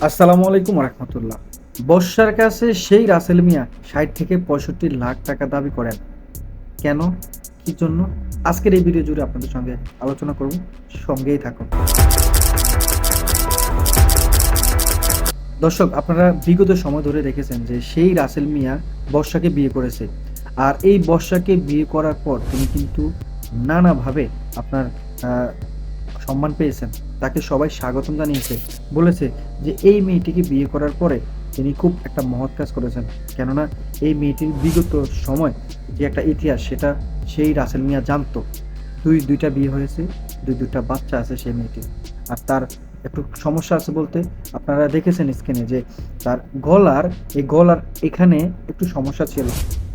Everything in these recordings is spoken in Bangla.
আসসালামু আলাইকুম রহমতুল্লাহ। বর্ষার কাছে সেই রাসেল মিয়া 60 থেকে 65 লাখ টাকা দাবি করেন। কেন, কি জন্য? আজকের এই ভিডিও জুড়ে আপনাদের সঙ্গে আলোচনা করব, সঙ্গেই থাকুন। দর্শক, আপনারা বিগত সময় ধরে দেখেছেন যে সেই রাসেল মিয়া বর্ষাকে বিয়ে করেছে। আর এই বর্ষাকে বিয়ে করার পর তিনি কিন্তু নানাভাবে আপনার সম্মান পেয়েছেন। তাকে সবাই স্বাগতম জানিয়েছে, বলেছে যে এই মেয়েটিকে বিয়ে করার পরে তিনি খুব একটা মহৎ কাজ করেছেন। কেননা এই মেয়েটির বিগত সময় যে একটা ইতিহাস, সেটা সেই রাসেল মিয়া জানতো। দুইটা বিয়ে হয়েছে, দুইটা বাচ্চা আছে সেই মেয়েটির। আর তার একটু সমস্যা আছে বলতে, আপনারা দেখেছেন স্ক্রিনে যে তার গলার এখানে একটু সমস্যা ছিল।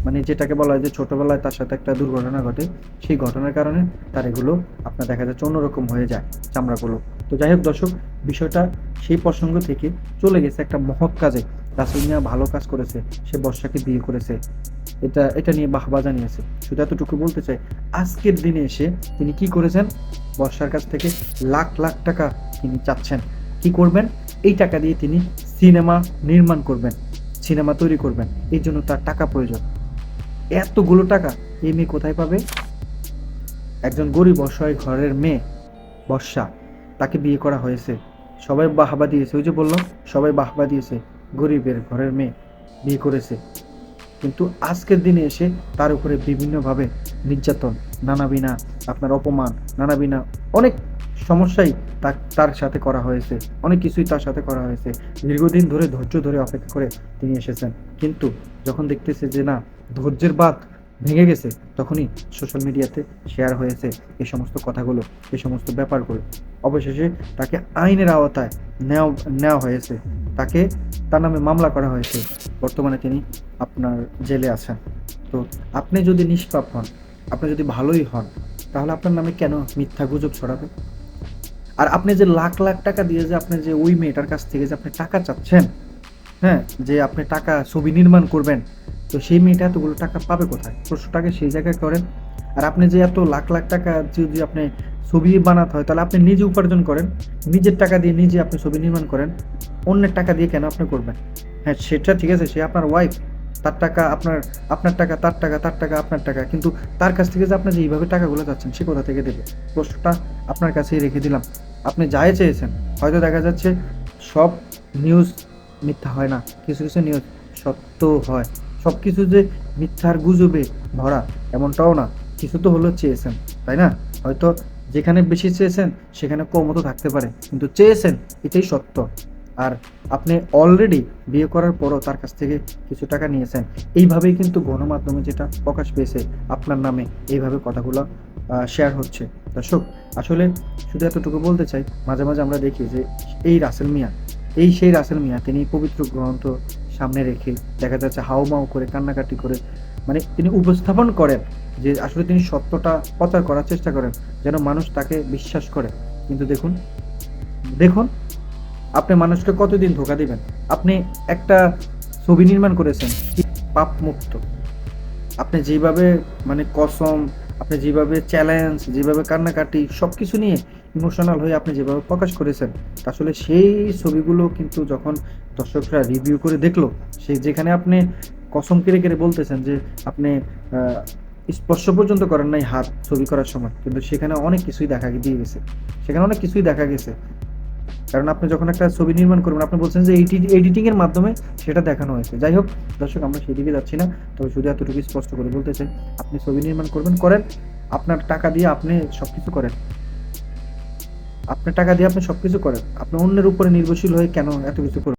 মানে যেটাকে বলা হয় যে ছোটবেলায় তার সাথে একটা দুর্ঘটনা ঘটে, সেই ঘটনার কারণে তার এগুলো আপনার দেখা যাচ্ছে অন্যরকম হয়ে যায় চামড়াগুলো। তো যাই হোক দর্শক, বিষয়টা সেই প্রসঙ্গ থেকে চলে গেছে একটা মহৎ কাজে। রাসেল মিয়া ভালো কাজ করেছে, সে বর্ষাকে বিয়ে করেছে, এটা নিয়ে বাহবা জানিয়েছে। শুধু এতটুকু বলতে চাই, আজকের দিনে এসে তিনি কি করেছেন? বর্ষার কাছ থেকে লাখ লাখ টাকা তিনি চাচ্ছেন। কি করবেন? এই টাকা দিয়ে তিনি সিনেমা নির্মাণ করবেন, সিনেমা তৈরি করবেন। এই জন্য তার টাকা প্রয়োজন। এতগুলো টাকা এই মেয়ে কোথায় পাবে? একজন গরিব অসহায় ঘরের মেয়ে বর্ষা, তাকে বিয়ে করা হয়েছে, সবাই বাহবা দিয়েছে। ওই যে বললাম, সবাই বাহবা দিয়েছে, গরিবের ঘরের মেয়ে বিয়ে করেছে। কিন্তু আজকের দিনে এসে তার উপরে বিভিন্নভাবে নির্যাতন, নানাবিনা আপনার অপমান, নানাবিনা অনেক সমস্যাই তার সাথে করা হয়েছে, অনেক কিছুই তার সাথে করা হয়েছে। দীর্ঘদিন ধরে ধৈর্য ধরে অপেক্ষা করে তিনি এসেছেন। কিন্তু যখন দেখতেছে যে না, ধৈর্যের বাঁধ ভেঙে গেছে, তখনই সোশ্যাল মিডিয়াতে শেয়ার হয়েছে এই সমস্ত কথাগুলো, এই সমস্ত ব্যাপারগুলো। অবশেষে তাকে আইনের আওতায় নেওয়া হয়েছে, তার নামে মামলা করা হয়েছে। বর্তমানে তিনি আপনার জেলে আছেন। তো আপনি যদি নিষ্পাপ হন, আপনি যদি ভালোই হন, তাহলে আপনার নামে কেন মিথ্যা গুজব ছড়াবে? আর আপনি যে লাখ লাখ টাকা দিয়ে যে আপনি যে ওই মেয়েটার কাছ থেকে যে আপনি টাকা চাচ্ছেন, হ্যাঁ, যে আপনি টাকা ছবি নির্মাণ করবেন, তো সেই মেয়েটা এতগুলো টাকা পাবে কোথায়? প্রশ্নটাকে সেই জায়গায় করেন। আর আপনি যে এত লাখ লাখ টাকা যদি আপনি ছবি বানাতে হয়, তাহলে আপনি নিজে উপার্জন করেন, নিজের টাকা দিয়ে নিজে আপনি ছবি নির্মাণ করেন। অন্যের টাকা দিয়ে কেন আপনি করবেন? হ্যাঁ, সেটা ঠিক আছে, সে আপনার ওয়াইফ, তার টাকা আপনার টাকা, তার টাকা আপনার টাকা, কিন্তু তার কাছ থেকে যে আপনি যে এইভাবে টাকাগুলো চাচ্ছেন, সে কোথা থেকে দেবে? প্রশ্নটা আপনার কাছেই রেখে দিলাম। আপনি যাই চেয়েছেন, হয়তো দেখা যাচ্ছে সব নিউজ মিথ্যা হয় না, কিছু কিছু নিউজ সত্য হয়। সব কিছু যে মিথ্যার গুজবে ভরা এমনটাও না, কিছু তো হলো চেয়েছেন, তাই না? হয়তো যেখানে বেশি চেয়েছেন সেখানে কমও তো থাকতে পারে, কিন্তু চেয়েছেন, এটাই সত্য। আর আপনি অলরেডি বিয়ে করার পরও তার কাছ থেকে কিছু টাকা নিয়েছেন। এইভাবেই কিন্তু গণমাধ্যমে যেটা প্রকাশ পেয়েছে আপনার নামে, এইভাবে কথাগুলো শেয়ার হচ্ছে। দর্শক, আসলে শুধু এতটুকু বলতে চাই, মাঝে মাঝে আমরা দেখি যে সেই রাসেল মিয়া তিনি পবিত্র গ্রন্থ সামনে রেখে দেখা যাচ্ছে হাউমাউ করে, কান্নাকাটি করে, মানে তিনি উপস্থাপন করেন যে আসলে তিনি সত্যটা প্রচার করার চেষ্টা করেন, যেন মানুষ তাকে বিশ্বাস করে। কিন্তু দেখুন দেখুন আপনি মানুষকে কতদিন ধোঁকা দিবেন? আপনি একটা ছবি নির্মাণ করেছেন পাপ মুক্ত, আপনি যেভাবে মানে কসম, আপনি যেভাবে চ্যালেঞ্জ, যেভাবে কান্নাকাটি সব কিছু নিয়ে ইমোশনাল হয়ে আপনি যেভাবে প্রকাশ করেছেন, আসলে সেই ছবিগুলো কিন্তু যখন দর্শকরা রিভিউ করে দেখলো, যেখানে আপনি কসম কেড়ে কেড়ে বলতেছেন যে আপনি স্পর্শ পর্যন্ত করেন নাই হাত ছবি করার সময়, কিন্তু সেখানে অনেক কিছুই দেখা গেছে। কারণ আপনি যখন একটা ছবি নির্মাণ করবেন, আপনি বলছেন যে এডিটিং এর মাধ্যমে সেটা দেখানো হয়েছে। যাই হোক দর্শক, আমরা সেদিকে যাচ্ছি না। তবে শুধু এতটুকু স্পষ্ট করে বলতে চাই, আপনি ছবি নির্মাণ করেন, আপনার টাকা দিয়ে আপনি সবকিছু করেন, আপনি অন্যের উপরে নির্ভরশীল হয়ে কেন এত কিছু করবেন?